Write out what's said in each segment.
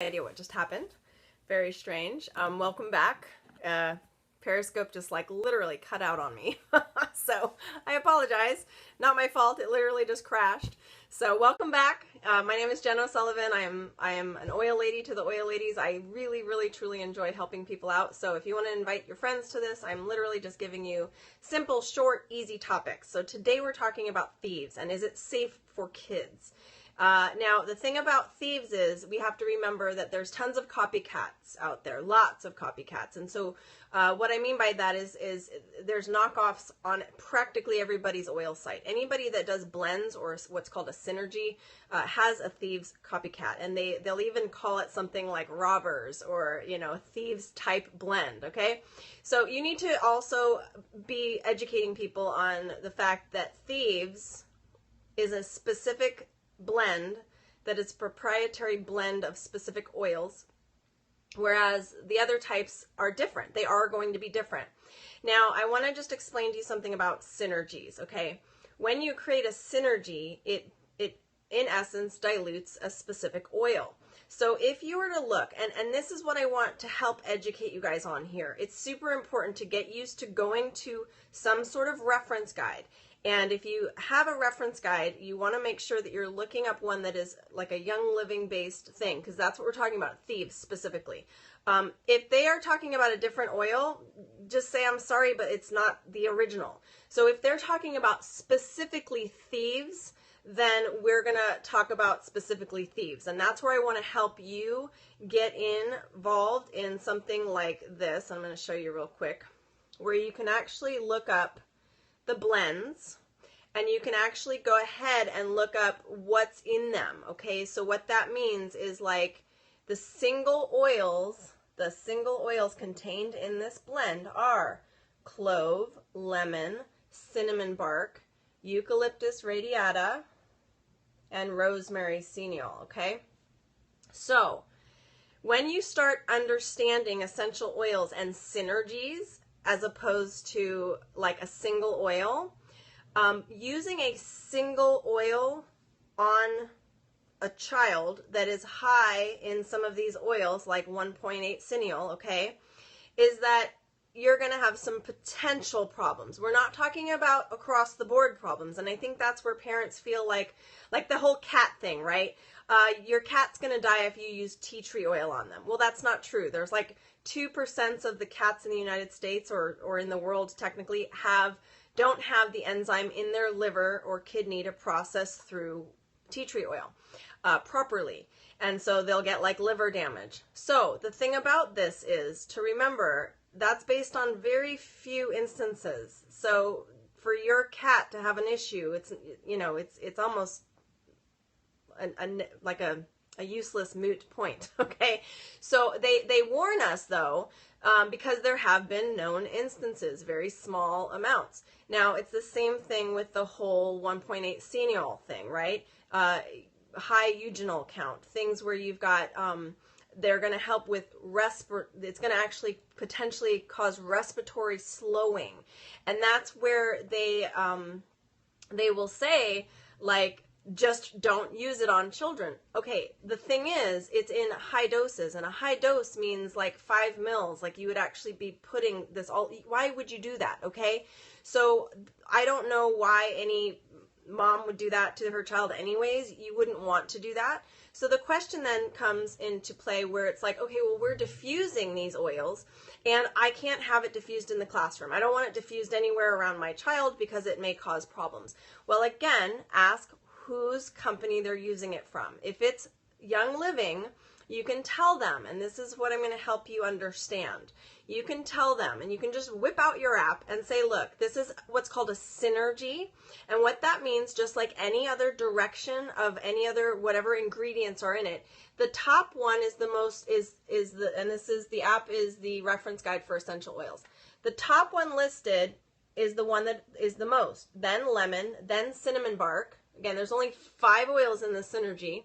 Idea what just happened. Very strange. Welcome back. Periscope just like literally cut out on me. So I apologize. Not my fault. It literally just crashed. So welcome back. My name is Jen O'Sullivan. I am an oil lady to the oil ladies. I really truly enjoy helping people out. So if you want to invite your friends to this, I'm literally just giving you simple, short, easy topics. So today we're talking about thieves and is it safe for kids? Now, the thing about thieves is we have to remember that there's tons of copycats out there, lots of copycats. And so what I mean by that is there's knockoffs on practically everybody's oil site. Anybody that does blends or what's called a synergy has a thieves copycat. And they'll even call it something like robbers or, thieves type blend, okay? So you need to also be educating people on the fact that thieves is a specific blend that is a proprietary blend of specific oils, whereas the other types are different. They are going to be different. Now, I want to just explain to you something about synergies, okay? When you create a synergy, it in essence dilutes a specific oil. So if you were to look, and this is what I want to help educate you guys on here, it's super important to get used to going to some sort of reference guide. And if you have a reference guide, you want to make sure that you're looking up one that is like a Young Living based thing, because that's what we're talking about, thieves specifically. If they are talking about a different oil, just say, I'm sorry, but it's not the original. So if they're talking about specifically thieves, then we're going to talk about specifically thieves. And that's where I want to help you get involved in something like this. I'm going to show you real quick, where you can actually look up the blends and you can actually go ahead and look up what's in them. Okay, so what that means is like the single oils contained in this blend are clove, lemon, cinnamon bark, eucalyptus radiata, and rosemary senile. Okay, so when you start understanding essential oils and synergies as opposed to like a single oil, using a single oil on a child that is high in some of these oils, like 1.8 cineol, okay, is that you're going to have some potential problems. We're not talking about across the board problems. And I think that's where parents feel like the whole cat thing, right? Your cat's going to die if you use tea tree oil on them. Well, that's not true. There's like 2% of the cats in the United States or in the world technically don't have the enzyme in their liver or kidney to process through tea tree oil properly. And so they'll get like liver damage. So the thing about this is to remember that's based on very few instances. So for your cat to have an issue, it's almost like a useless moot point. Okay, so they warn us though, because there have been known instances, very small amounts. Now it's the same thing with the whole 1.8 cineol thing, right? High eugenol count, things where you've got they're going to help with it's going to actually potentially cause respiratory slowing, and that's where they will say like, just don't use it on children. Okay, the thing is, it's in high doses, and a high dose means like 5 mils. Like you would actually be putting this all. Why would you do that? Okay, so I don't know why any mom would do that to her child anyways. You wouldn't want to do that. So the question then comes into play where it's like, okay, well, we're diffusing these oils and I can't have it diffused in the classroom. I don't want it diffused anywhere around my child because it may cause problems. Well, again, ask whose company they're using it from. If it's Young Living, you can tell them, and this is what I'm going to help you understand. You can tell them, and you can just whip out your app and say, look, this is what's called a synergy. And what that means, just like any other direction of any other, whatever ingredients are in it, the top one is the most, and this is, the app is the reference guide for essential oils. The top one listed is the one that is the most, then lemon, then cinnamon bark. Again, there's only 5 oils in the synergy.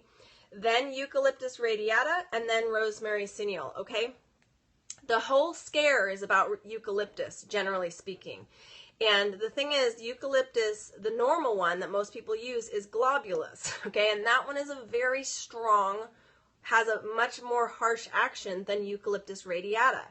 Then eucalyptus radiata, and then rosemary senile, okay? The whole scare is about eucalyptus, generally speaking. And the thing is, eucalyptus, the normal one that most people use is globulus, okay? And that one is a very strong has a much more harsh action than Eucalyptus radiata.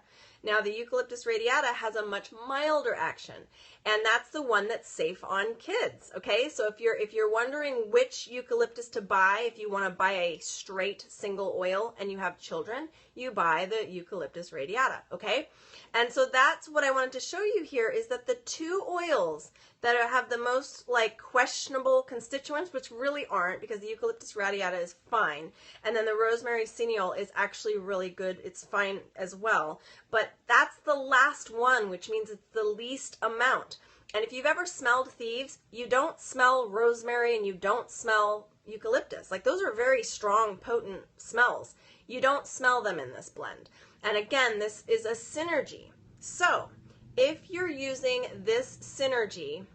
Now, the Eucalyptus radiata has a much milder action, and that's the one that's safe on kids, okay? So if you're wondering which eucalyptus to buy, if you want to buy a straight single oil and you have children, you buy the Eucalyptus radiata, okay? And so that's what I wanted to show you here, is that the two oils that have the most like questionable constituents, which really aren't, because the Eucalyptus radiata is fine, and then the rosemary cineole is actually really good, it's fine as well, but that's the last one, which means it's the least amount. And if you've ever smelled Thieves, you don't smell rosemary and you don't smell eucalyptus. Like, those are very strong, potent smells. You don't smell them in this blend. And again, this is a synergy. So if you're using this synergy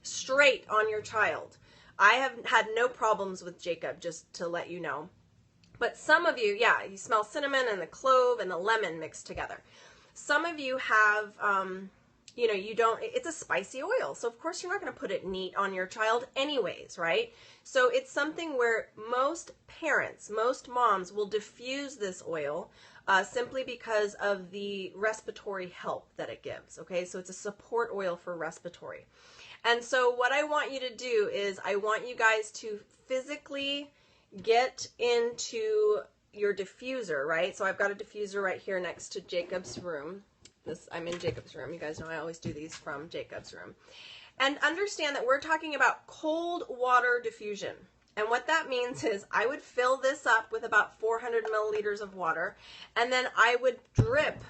straight on your child, I have had no problems with Jacob, just to let you know. But some of you, yeah, you smell cinnamon and the clove and the lemon mixed together. Some of you have, you know, you don't, it's a spicy oil. So of course you're not going to put it neat on your child anyways, right? So it's something where most parents, most moms will diffuse this oil simply because of the respiratory help that it gives. Okay, so it's a support oil for respiratory. And so what I want you to do is I want you guys to physically get into your diffuser, right? So I've got a diffuser right here next to Jacob's room. I'm in Jacob's room. You guys know I always do these from Jacob's room. And understand that we're talking about cold water diffusion. And what that means is I would fill this up with about 400 milliliters of water, and then I would drip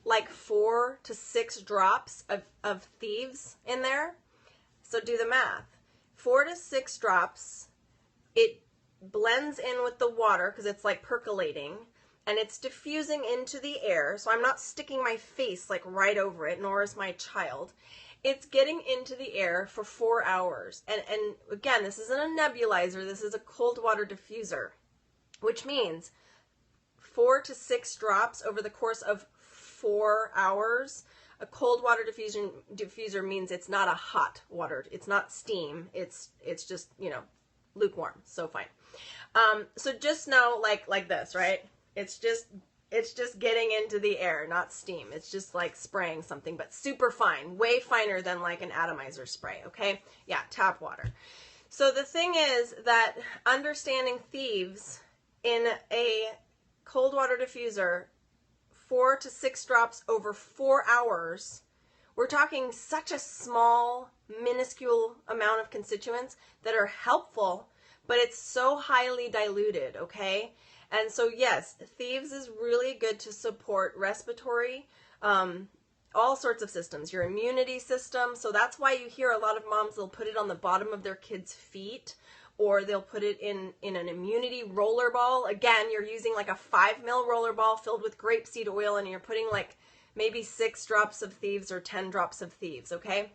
like 4 to 6 drops of Thieves in there. So do the math. 4 to 6 drops. It blends in with the water because it's like percolating, and it's diffusing into the air. So I'm not sticking my face like right over it, nor is my child. It's getting into the air for 4 hours. And again, this isn't a nebulizer. This is a cold water diffuser, which means 4 to 6 drops over the course of 4 hours. A cold water diffuser means it's not a hot water. It's not steam. It's just, you know, lukewarm. So fine. So just know like this, right? It's just getting into the air, not steam. It's just like spraying something, but super fine, way finer than like an atomizer spray, okay? Yeah, tap water. So the thing is that understanding Thieves in a cold water diffuser, 4 to 6 drops over 4 hours, we're talking such a small, minuscule amount of constituents that are helpful, but it's so highly diluted, okay? And so yes, Thieves is really good to support respiratory, all sorts of systems, your immunity system. So that's why you hear a lot of moms, they'll put it on the bottom of their kids' feet, or they'll put it in an immunity roller ball. Again, you're using like a 5 ml roller ball filled with grapeseed oil, and you're putting like maybe 6 drops of Thieves or 10 drops of Thieves, okay?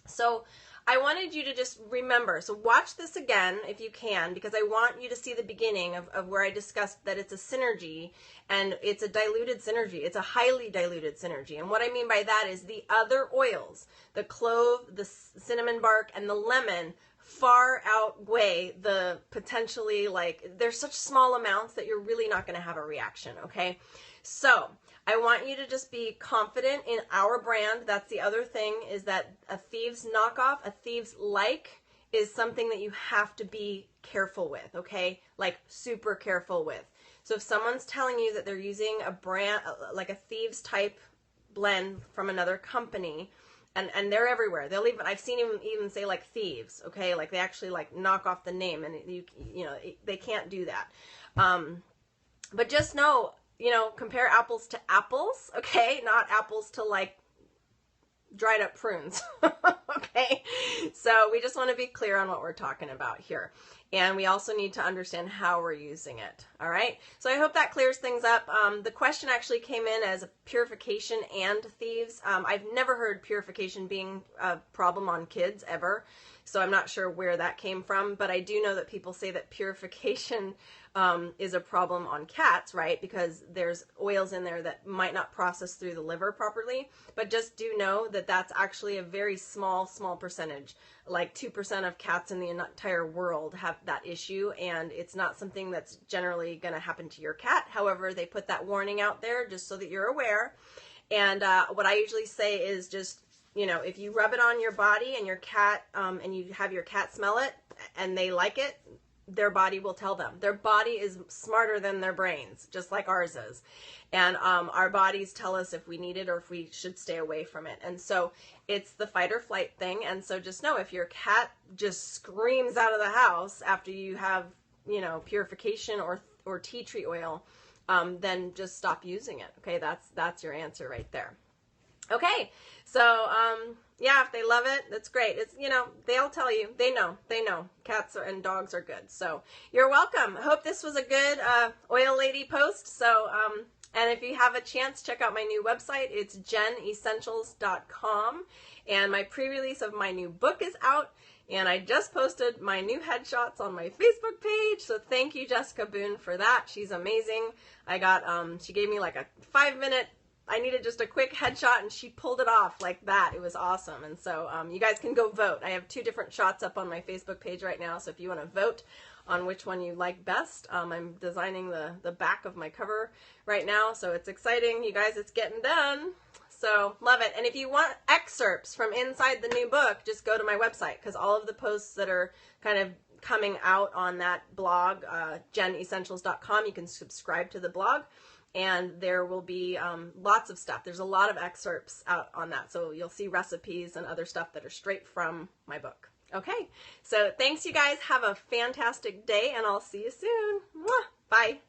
So I wanted you to just remember, so watch this again if you can, because I want you to see the beginning of where I discussed that it's a synergy, and it's a diluted synergy. It's a highly diluted synergy. And what I mean by that is the other oils, the clove, the cinnamon bark, and the lemon far outweigh the potentially, like, they're such small amounts that you're really not going to have a reaction, okay? So I want you to just be confident in our brand. That's the other thing, is that a Thieves knockoff, a Thieves like, is something that you have to be careful with, okay? Like super careful with. So if someone's telling you that they're using a brand, like a Thieves type blend from another company, and they're everywhere. They'll even, I've seen even say like Thieves, okay? Like they actually like knock off the name, and you know, they can't do that. But just know, you know, compare apples to apples, okay? Not apples to like dried up prunes, okay? So we just want to be clear on what we're talking about here. And we also need to understand how we're using it, all right? So I hope that clears things up. The question actually came in as a purification and Thieves. I've never heard purification being a problem on kids ever, so I'm not sure where that came from, but I do know that people say that purification is a problem on cats, right? Because there's oils in there that might not process through the liver properly. But just do know that that's actually a very small small percentage. Like 2% of cats in the entire world have that issue, and it's not something that's generally going to happen to your cat. However, they put that warning out there just so that you're aware. And what I usually say is just, you know, if you rub it on your body and your cat, and you have your cat smell it and they like it, their body will tell them. Their body is smarter than their brains, just like ours is. And our bodies tell us if we need it or if we should stay away from it. And so it's the fight or flight thing. And so just know, if your cat just screams out of the house after you have, you know, purification or tea tree oil, then just stop using it. Okay, that's your answer right there. Okay, so yeah, if they love it, that's great. It's, you know, they'll tell you. They know. Cats and dogs are good. So you're welcome. I hope this was a good oil lady post. So and if you have a chance, check out my new website. It's jenessentials.com, and my pre-release of my new book is out. And I just posted my new headshots on my Facebook page. So thank you, Jessica Boone, for that. She's amazing. I got she gave me like a 5-minute. I needed just a quick headshot, and she pulled it off like that. It was awesome. And so you guys can go vote. I have 2 different shots up on my Facebook page right now. So if you want to vote on which one you like best, I'm designing the back of my cover right now. So it's exciting. You guys, it's getting done. So love it. And if you want excerpts from inside the new book, just go to my website, because all of the posts that are kind of coming out on that blog, jenessentials.com, you can subscribe to the blog. And there will be lots of stuff. There's a lot of excerpts out on that. So you'll see recipes and other stuff that are straight from my book. Okay, so thanks, you guys. Have a fantastic day, and I'll see you soon. Mwah! Bye.